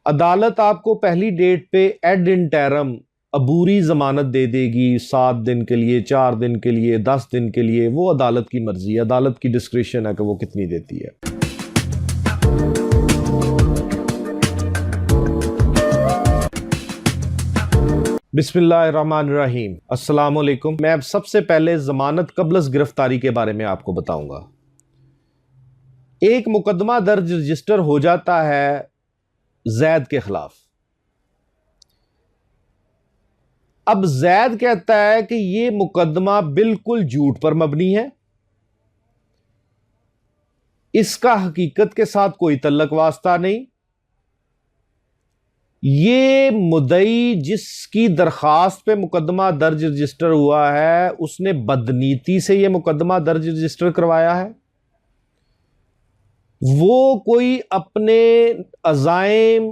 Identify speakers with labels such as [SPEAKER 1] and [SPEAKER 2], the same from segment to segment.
[SPEAKER 1] अदालत आपको पहली डेट पे एड इंटरम अबूरी जमानत दे देगी, 7 दिन के लिए, 4 दिन के लिए, 10 दिन के लिए। वो अदालत की मर्जी है, अदालत की डिस्क्रिप्शन है कि वो कितनी देती है। बिस्मिल्लाहिर्रहमानिर्रहीम, अस्सलाम वालेकुम। मैं अब सबसे पहले जमानत कबलस गिरफ्तारी के बारे में आपको बताऊंगा। एक मुकदमा दर्ज रजिस्टर हो जाता है जैद के खिलाफ। अब जैद कहता है कि यह मुकदमा बिल्कुल झूठ पर मबनी है, इसका हकीकत के साथ कोई तल्लक वास्ता नहीं। ये मुद्दई जिसकी दरखास्त पे मुकदमा दर्ज रजिस्टर हुआ है, उसने बदनीति से यह मुकदमा दर्ज रजिस्टर करवाया है। वो कोई अपने अज़ाइम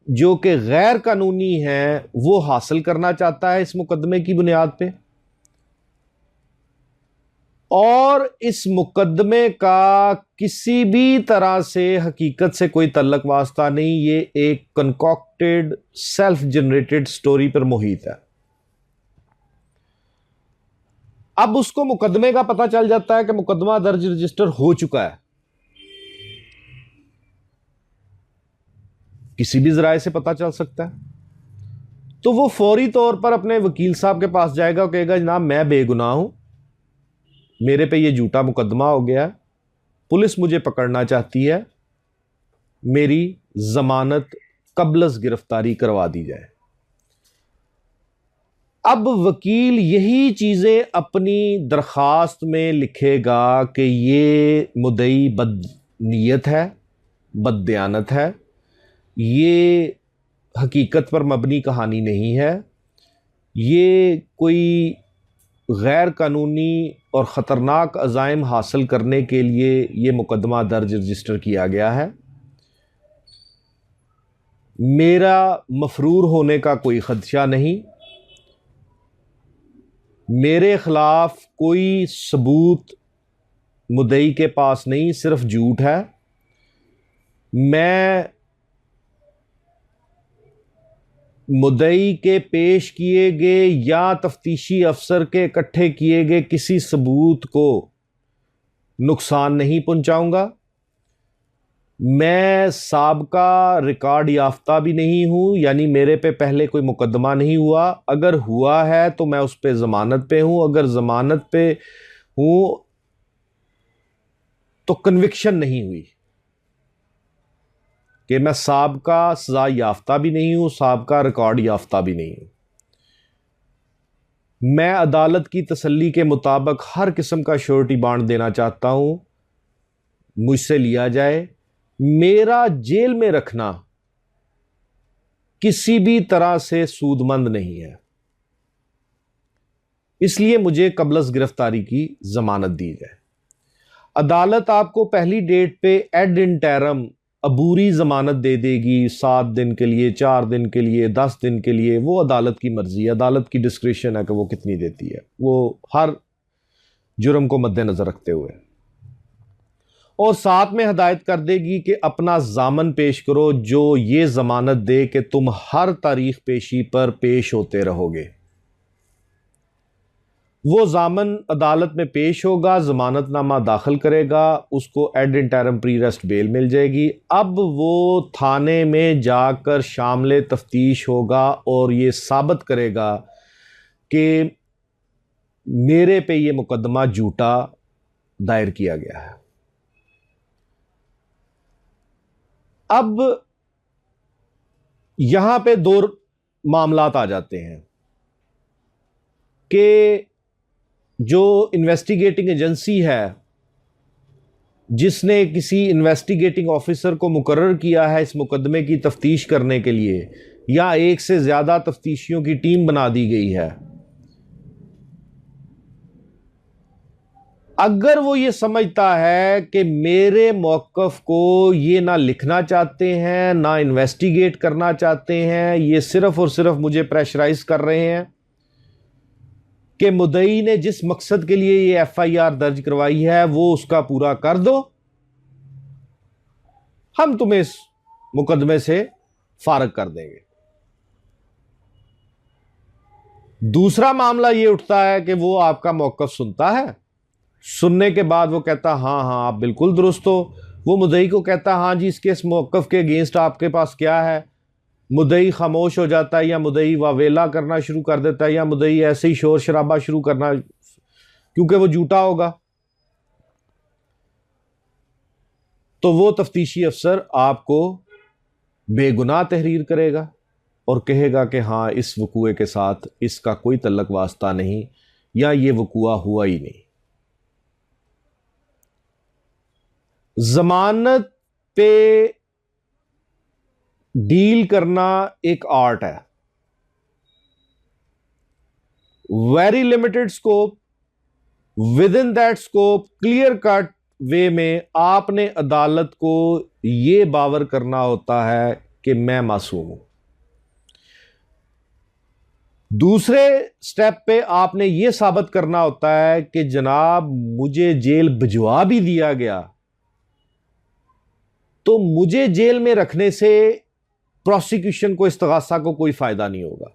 [SPEAKER 1] जो कि गैर कानूनी हैं वो हासिल करना चाहता है इस मुकदमे की बुनियाद पे, और इस मुकदमे का किसी भी तरह से हकीकत से कोई तल्लक वास्ता नहीं। ये एक कंकॉक्टेड सेल्फ जनरेटेड स्टोरी पर मुहित है। अब उसको मुकदमे का पता चल जाता है कि मुकदमा दर्ज रजिस्टर हो चुका है, किसी भी जराए से पता चल सकता है। तो वो फौरी तौर पर अपने वकील साहब के पास जाएगा और कहेगा जनाब मैं बेगुनाह हूं, मेरे पे ये झूठा मुकदमा हो गया, पुलिस मुझे पकड़ना चाहती है, मेरी जमानत कबलस गिरफ्तारी करवा दी जाए। अब वकील यही चीजें अपनी दरखास्त में लिखेगा कि ये मुद्दई बदनीयत है, बददयानत है, ये हकीकत पर मबनी कहानी नहीं है, ये कोई गैर कानूनी और ख़तरनाक अज़ाइम हासिल करने के लिए ये मुकदमा दर्ज रजिस्टर किया गया है। मेरा मफरूर होने का कोई ख़दशा नहीं, मेरे ख़िलाफ़ कोई सबूत मुद्दई के पास नहीं, सिर्फ झूठ है। मैं मुद्दई के पेश किए गए या तफ्तीशी अफसर के इकट्ठे किए गए किसी सबूत को नुकसान नहीं पहुंचाऊंगा। मैं साबका रिकॉर्ड याफ्ता भी नहीं हूं, यानी मेरे पे पहले कोई मुकदमा नहीं हुआ। अगर हुआ है तो मैं उस पे ज़मानत पे हूं, अगर ज़मानत पे हूं तो कन्विक्शन नहीं हुई कि मैं साबका सजा याफ्ता भी नहीं हूं, साबका रिकॉर्ड याफ्ता भी नहीं हूं। मैं अदालत की तसल्ली के मुताबिक हर किस्म का श्योरिटी बॉन्ड देना चाहता हूं, मुझसे लिया जाए। मेरा जेल में रखना किसी भी तरह से सूदमंद नहीं है, इसलिए मुझे कबलस गिरफ्तारी की जमानत दी जाए। अदालत आपको पहली डेट पे एड इंटरम अबूरी जमानत दे देगी, 7 दिन के लिए, 4 दिन के लिए, 10 दिन के लिए। वो अदालत की मर्जी है, अदालत की डिस्क्रिप्शन है कि वो कितनी देती है, वो हर जुर्म को मद्देनजर रखते हुए। और साथ में हदायत कर देगी कि अपना जामन पेश करो जो ये जमानत दे कि तुम हर तारीख पेशी पर पेश होते रहोगे। वो जामन अदालत में पेश होगा, जमानतनामा दाखिल करेगा, उसको ad interim pre arrest bail मिल जाएगी। अब वो थाने में जाकर शामिल तफ्तीश होगा और ये साबित करेगा कि मेरे पे ये मुकदमा झूठा दायर किया गया है। अब यहां पे दो मामलात आ जाते हैं कि जो इन्वेस्टिगेटिंग एजेंसी है जिसने किसी इन्वेस्टिगेटिंग ऑफिसर को मुकर्रर किया है इस मुकदमे की तफ्तीश करने के लिए, या एक से ज्यादा तफ्तीशियों की टीम बना दी गई है, अगर वो ये समझता है कि मेरे मौक़िफ़ को ये ना लिखना चाहते हैं, ना इन्वेस्टिगेट करना चाहते हैं, ये सिर्फ और सिर्फ मुझे प्रेशराइज कर रहे हैं कि मुद्दई ने जिस मकसद के लिए ये एफआईआर दर्ज करवाई है वो उसका पूरा कर दो, हम तुम्हें इस मुकदमे से फारग कर देंगे। दूसरा मामला यह उठता है कि वो आपका मौकफ सुनता है, सुनने के बाद वो कहता हाँ हाँ आप बिल्कुल दुरुस्त हो। वो मुद्दई को कहता हाँ जी इसके इस मौकफ के अगेंस्ट आपके पास क्या है। मुद्दई खामोश हो जाता है, या मुद्दई वावेला करना शुरू कर देता है, या मुद्दई ऐसे ही शोर शराबा शुरू करना, क्योंकि वो झूठा होगा। तो वो तफ्तीशी अफसर आपको बेगुनाह तहरीर करेगा और कहेगा कि हाँ इस वकूए के साथ इसका कोई तल्लक वास्ता नहीं, या ये वकूआ हुआ ही नहीं। जमानत पे डील करना एक आर्ट है। Very limited scope, with in that scope clear cut वे में आपने अदालत को यह बावर करना होता है कि मैं मासूम हूं। दूसरे स्टेप पे आपने यह साबित करना होता है कि जनाब मुझे जेल भिजवा भी दिया गया तो मुझे जेल में रखने से प्रोसिक्यूशन को, इस्तगासा को कोई फायदा नहीं होगा।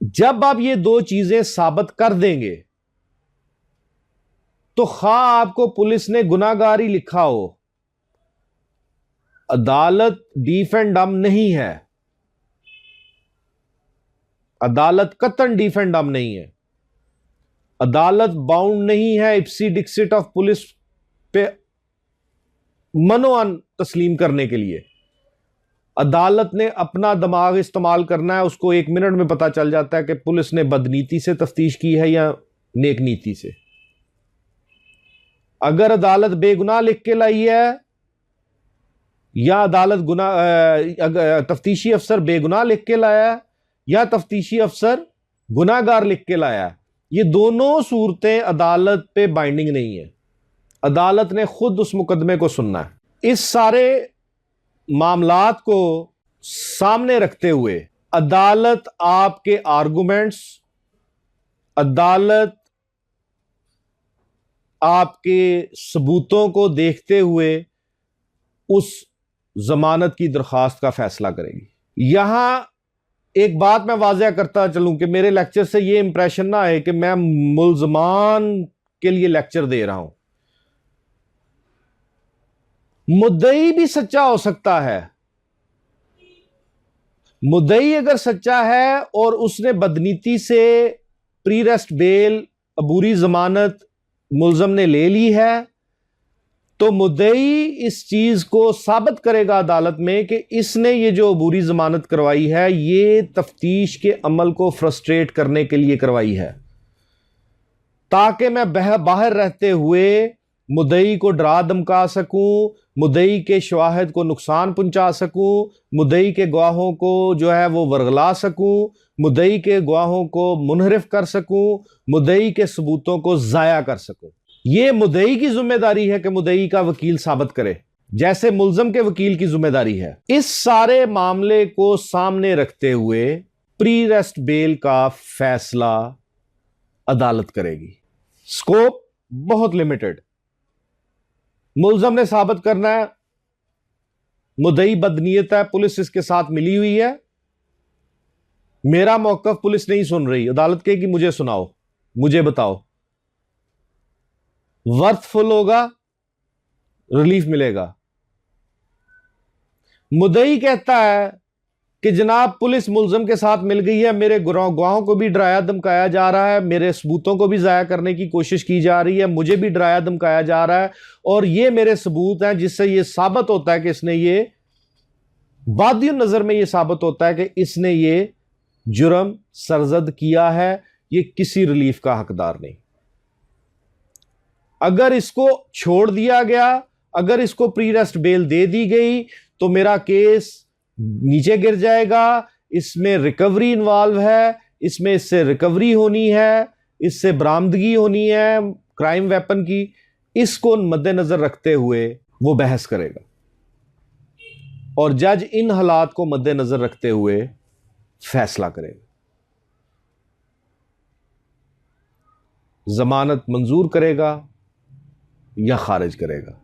[SPEAKER 1] जब आप ये दो चीजें साबित कर देंगे तो खा आपको पुलिस ने गुनाहगारी लिखा हो, अदालत डीफ एंड डम नहीं है, अदालत कतन डीफ एंड डम नहीं है, अदालत बाउंड नहीं है इप्सी डिक्सिट ऑफ पुलिस पे मनोअन तस्लीम करने के लिए। अदालत ने अपना दिमाग इस्तेमाल करना है, उसको 1 मिनट में पता चल जाता है कि पुलिस ने बदनीति से तफ्तीश की है या नेक नीति से। अगर अदालत बेगुनाह लिख के लाई है या अदालत तफ्तीशी अफसर बेगुनाह लिख के लाया है या तफ्तीशी अफसर गुनाहगार लिख के लाया है, ये दोनों सूरतें अदालत पे बाइंडिंग नहीं है। अदालत ने खुद उस मुकदमे को सुनना है। इस सारे मामलात को सामने रखते हुए अदालत आपके आर्गुमेंट्स, अदालत आपके सबूतों को देखते हुए उस जमानत की दरखास्त का फैसला करेगी। यहां एक बात मैं वाज़ह करता चलूं कि मेरे लेक्चर से यह इंप्रेशन ना आए कि मैं मुल्जमान के लिए लेक्चर दे रहा हूं। मुद्दई भी सच्चा हो सकता है। मुद्दई अगर सच्चा है और उसने बदनीति से प्री रेस्ट बेल, अबूरी जमानत मुल्जम ने ले ली है, तो मुद्दई इस चीज को साबित करेगा अदालत में कि इसने ये जो अबूरी जमानत करवाई है ये तफ्तीश के अमल को फ्रस्ट्रेट करने के लिए करवाई है, ताकि मैं बाहर रहते हुए मुद्दई को डरा धमका सकूं, मुद्दई के शवाहिद को नुकसान पहुंचा सकूं, मुद्दई के गवाहों को जो है वो वरगला सकूं, मुद्दई के गवाहों को मुनहरिफ कर सकूं, मुद्दई के सबूतों को जाया कर सकूं। यह मुद्दई की जिम्मेदारी है कि मुद्दई का वकील साबित करे, जैसे मुल्जम के वकील की जिम्मेदारी है। इस सारे मामले को सामने रखते हुए प्री रेस्ट बेल का फैसला अदालत करेगी। स्कोप बहुत लिमिटेड। मुल्जम ने साबित करना है मुद्दई बदनीयत है, पुलिस इसके साथ मिली हुई है, मेरा मौकफ पुलिस नहीं सुन रही, अदालत कहेगी मुझे सुनाओ, मुझे बताओ, वर्थफुल होगा, रिलीफ मिलेगा। मुद्दई कहता है कि जनाब पुलिस मुल्जम के साथ मिल गई है, मेरे गवाहों को भी डराया धमकाया जा रहा है, मेरे सबूतों को भी जाया करने की कोशिश की जा रही है, मुझे भी डराया धमकाया जा रहा है, और ये मेरे सबूत हैं जिससे ये साबित होता है कि इसने ये बादियों नजर में ये साबित होता है कि इसने ये जुर्म सरजद किया है, ये किसी रिलीफ का हकदार नहीं। अगर इसको छोड़ दिया गया, अगर इसको प्री रेस्ट बेल दे दी गई, तो मेरा केस नीचे गिर जाएगा। इसमें रिकवरी इन्वॉल्व है, इसमें इससे रिकवरी होनी है, इससे बरामदगी होनी है क्राइम वेपन की। इसको मद्देनजर रखते हुए वो बहस करेगा और जज इन हालात को मद्देनजर रखते हुए फैसला करेगा। जमानत मंजूर करेगा या खारिज करेगा।